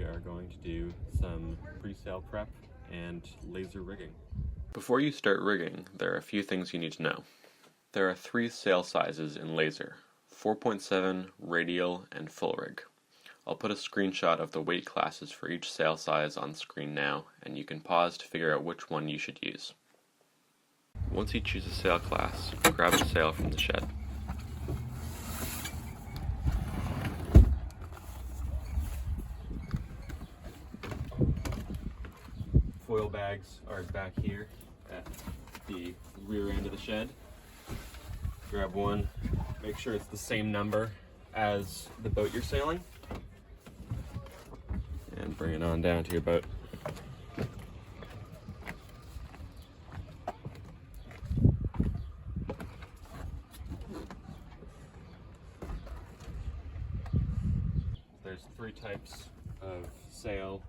are going to do some pre-sale prep and laser rigging. Before you start rigging, there are a few things you need to know. There are 3 sail sizes in laser: 4.7, radial, and full rig. I'll put a screenshot of the weight classes for each sail size on screen now, and you can pause to figure out which one you should use. Once you choose a sail class, grab a sail from the shed. Foil bags are back here at the rear end of the shed. Grab one, make sure it's the same number as the boat you're sailing, and bring it on down to your boat. There's 3 types of sail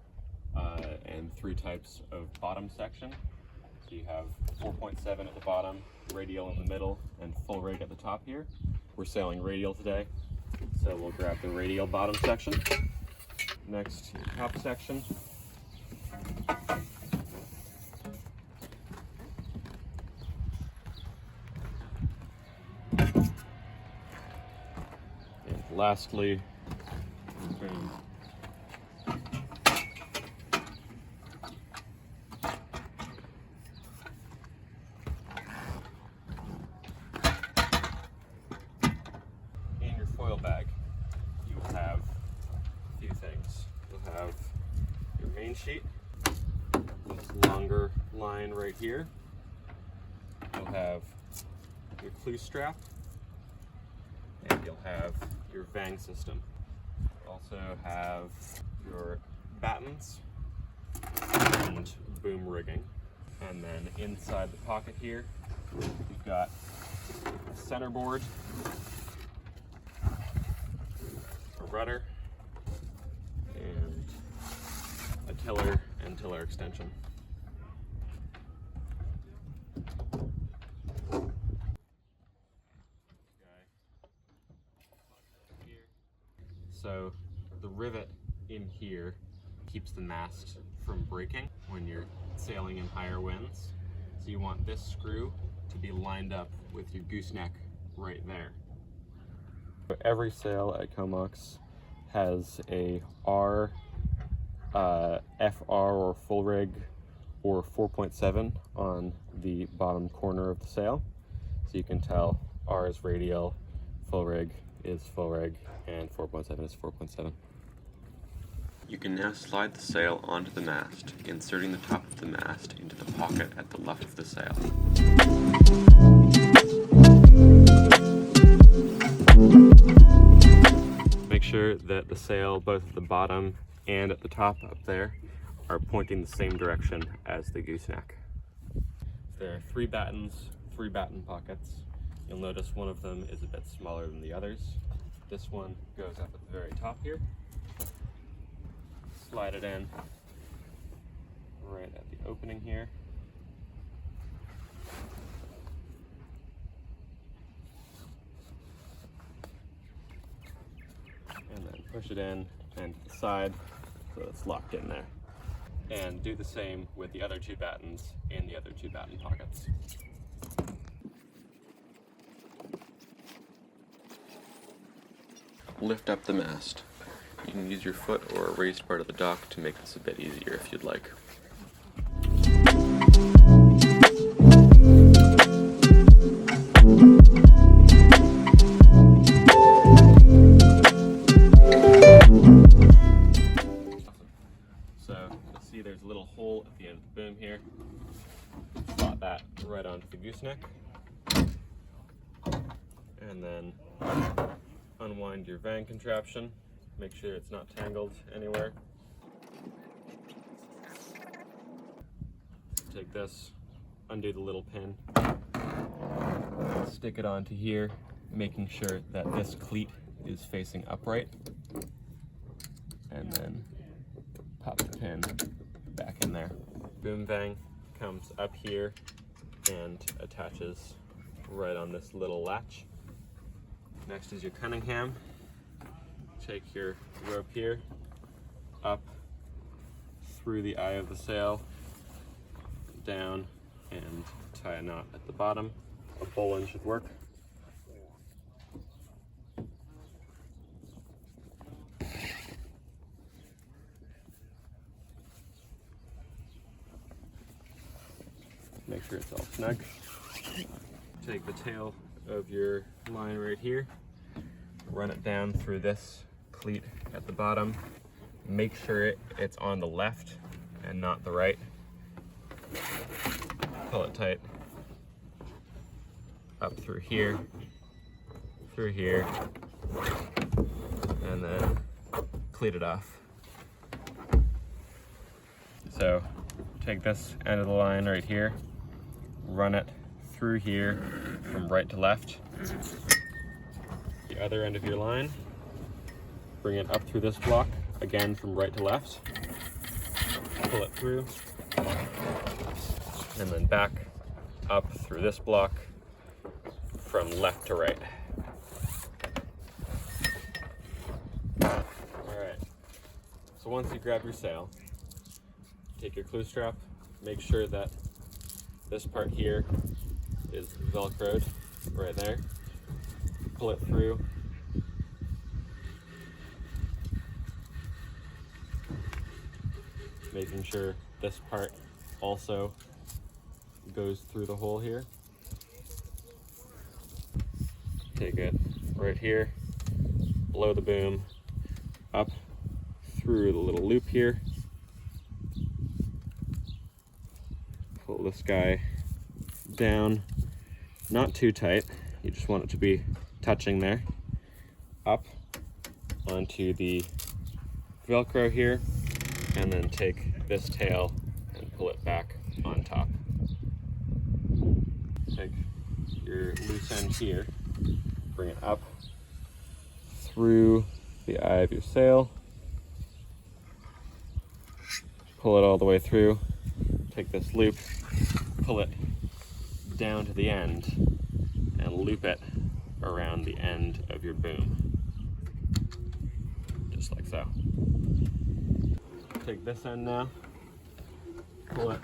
and 3 types of bottom section. So you have 4.7 at the bottom, radial in the middle, and full rig at the top here. We're sailing radial today, so we'll grab the radial bottom section. Next, top section. And lastly, bring foil bag. You will have a few things. You'll have your main sheet, this longer line right here. You'll have your clue strap, and you'll have your vang system. You'll also have your battens and boom rigging. And then inside the pocket here, you've got a centerboard, rudder, and a tiller and tiller extension. So the rivet in here keeps the mast from breaking when you're sailing in higher winds. So you want this screw to be lined up with your gooseneck right there. Every sail at Comox has a R, FR or full rig or 4.7 on the bottom corner of the sail. So you can tell R is radial, full rig is full rig, and 4.7 is 4.7. You can now slide the sail onto the mast, inserting the top of the mast into the pocket at the left of the sail. Make sure that the sail, both at the bottom and at the top up there, are pointing the same direction as the gooseneck. There are 3 battens, 3 batten pockets. You'll notice one of them is a bit smaller than the others. This one goes up at the very top here. Slide it in right at the opening here. And then push it in and to the side so it's locked in there. And do the same with the other 2 battens and the other 2 batten pockets. Lift up the mast. You can use your foot or a raised part of the dock to make this a bit easier if you'd like. See, there's a little hole at the end of the boom here. Slot that right onto the gooseneck. And then unwind your vang contraption. Make sure it's not tangled anywhere. Take this, undo the little pin, stick it onto here, making sure that this cleat is facing upright. And then pop the pin back in there. Boom vang comes up here and attaches right on this little latch. Next is your Cunningham. Take your rope here, up through the eye of the sail, down, and tie a knot at the bottom. A bowline should work. Make sure it's all snug. Take the tail of your line right here, run it down through this cleat at the bottom. Make sure it's on the left and not the right. Pull it tight. Up through here, and then cleat it off. So take this end of the line right here, run it through here from right to left. The other end of your line, bring it up through this block, again from right to left. Pull it through, and then back up through this block from left to right. Alright, so once you grab your sail, take your clew strap, make sure that this part here is velcroed right there. Pull it through. Making sure this part also goes through the hole here. Take it right here, blow the boom up through the little loop here. Pull this guy down, not too tight, you just want it to be touching there, up onto the Velcro here, and then take this tail and pull it back on top. Take your loose end here, bring it up through the eye of your sail, pull it all the way through, take this loop, pull it down to the end, and loop it around the end of your boom, just like so. Take this end now, pull it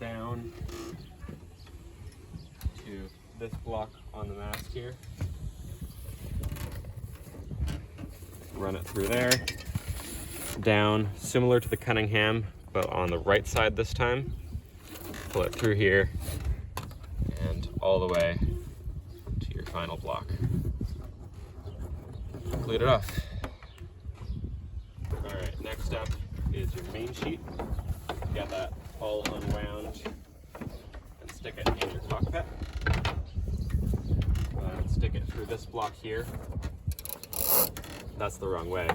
down to this block on the mast here, run it through there, down, similar to the Cunningham, but on the right side this time. Pull it through here, and all the way to your final block. Cleat it off. Alright, next up is your main sheet. Get that all unwound and stick it in your cockpit. Stick it through this block here. That's the wrong way.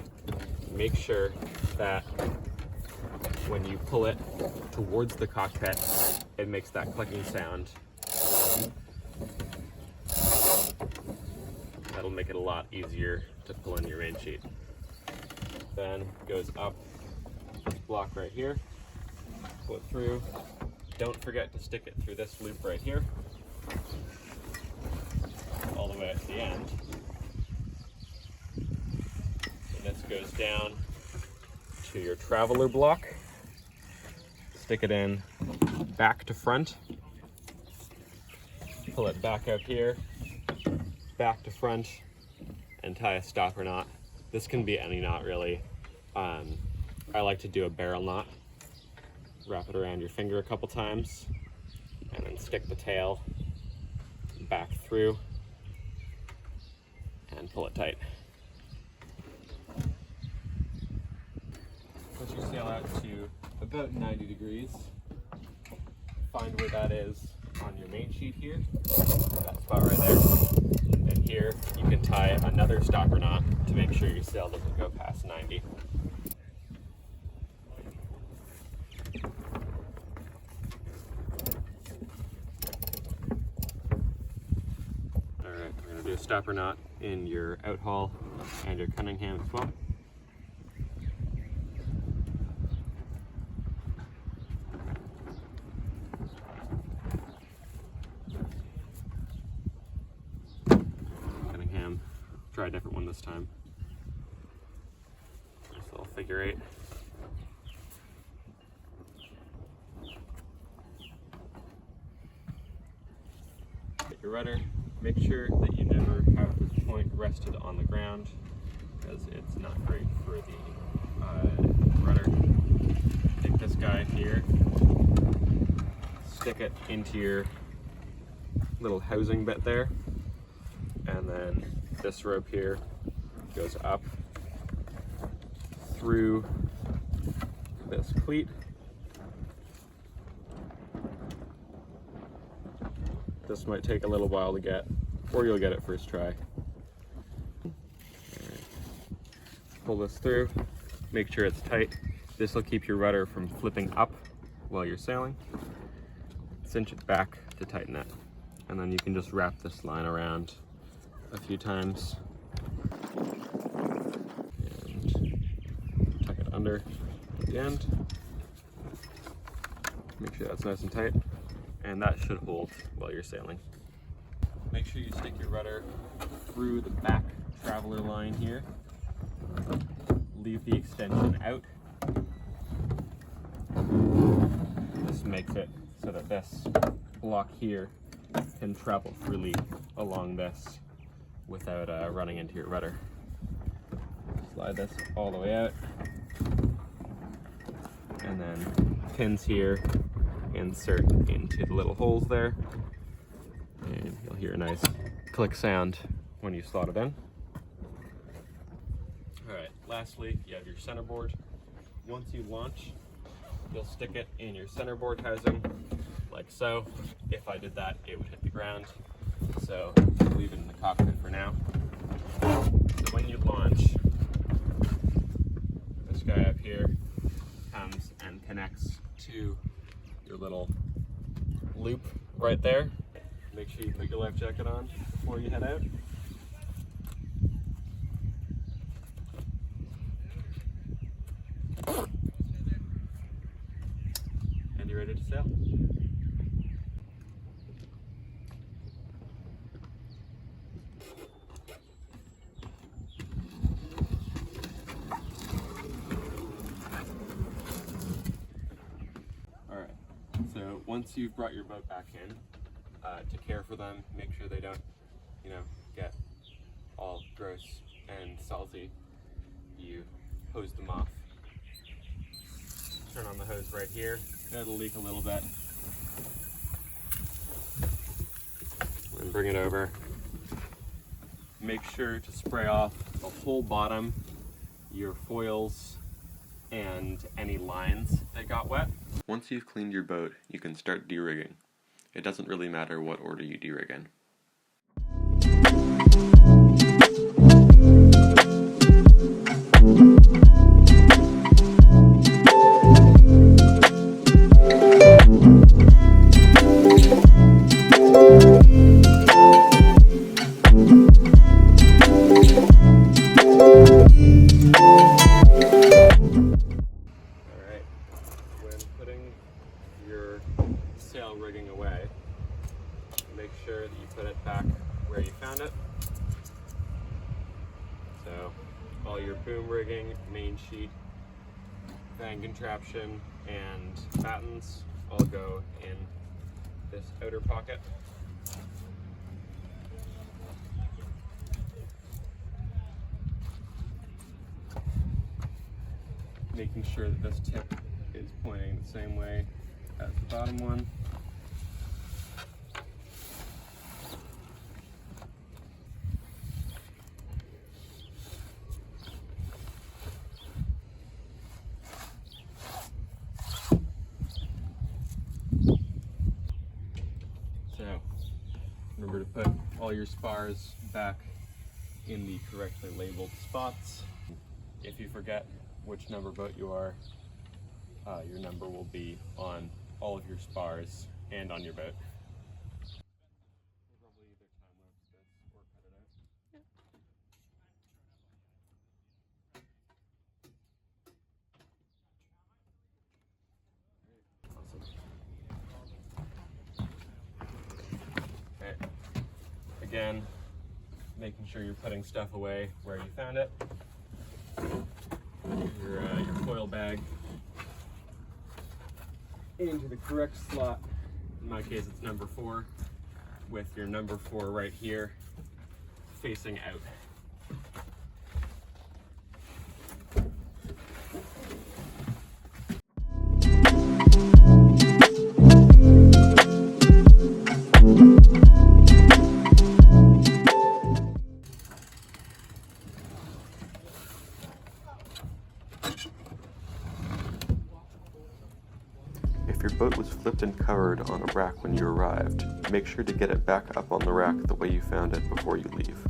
Make sure that when you pull it towards the cockpit, it makes that clicking sound. That'll make it a lot easier to pull in your main sheet. Then goes up this block right here, pull it through. Don't forget to stick it through this loop right here, all the way at the end. And this goes down to your traveler block. Stick it in back to front, pull it back up here, back to front, and tie a stopper knot. This can be any knot really. I like to do a barrel knot. Wrap it around your finger a couple times, and then stick the tail back through and pull it tight. Push your sail out to about 90 degrees. Find where that is on your main sheet here, that spot right there. And here you can tie another stopper knot to make sure your sail doesn't go past 90. Alright, we're going to do a stopper knot in your outhaul and your Cunningham as well. Try a different one this time. Nice little figure eight. your rudder. Make sure that you never have this point rested on the ground, because it's not great for the rudder. Take this guy here, stick it into your little housing bit there, and then this rope here goes up through this cleat. This might take a little while to get, or you'll get it first try. Pull this through, make sure it's tight. This will keep your rudder from flipping up while you're sailing. Cinch it back to tighten it. And then you can just wrap this line around a few times. And tuck it under at the end. Make sure that's nice and tight. And that should hold while you're sailing. Make sure you stick your rudder through the back traveler line here. Leave the extension out. This makes it so that this block here can travel freely along this without running into your rudder. Slide this all the way out. And then pins here insert into the little holes there. And you'll hear a nice click sound when you slot it in. Alright, lastly, you have your centerboard. Once you launch, you'll stick it in your centerboard housing, like so. If I did that, it would hit the ground. So leave it in the cockpit for now. So when you launch, this guy up here comes and connects to your little loop right there. Make sure you put your life jacket on before you head out. And you're ready to sail. Alright, so once you've brought your boat back in, to care for them, make sure they don't, get all gross and salty, you hose them off. Turn on the hose right here. It'll leak a little bit. And bring it over. Make sure to spray off the whole bottom, your foils, and any lines that got wet. Once you've cleaned your boat, you can start de-rigging. It doesn't really matter what order you de-rig in. Sail rigging away, make sure that you put it back where you found it. So all your boom rigging, main sheet, fan contraption, and battens all go in this outer pocket. Making sure that this tip is pointing the same way as the bottom one. So remember to put all your spars back in the correctly labeled spots. If you forget which number boat you are, your number will be on all of your spars and on your boat. Okay. Again, making sure you're putting stuff away where you found it. Your foil bag into the correct slot. In my case, it's number 4. with your number 4 right here, facing out. If your boat was flipped and covered on a rack when you arrived, make sure to get it back up on the rack the way you found it before you leave.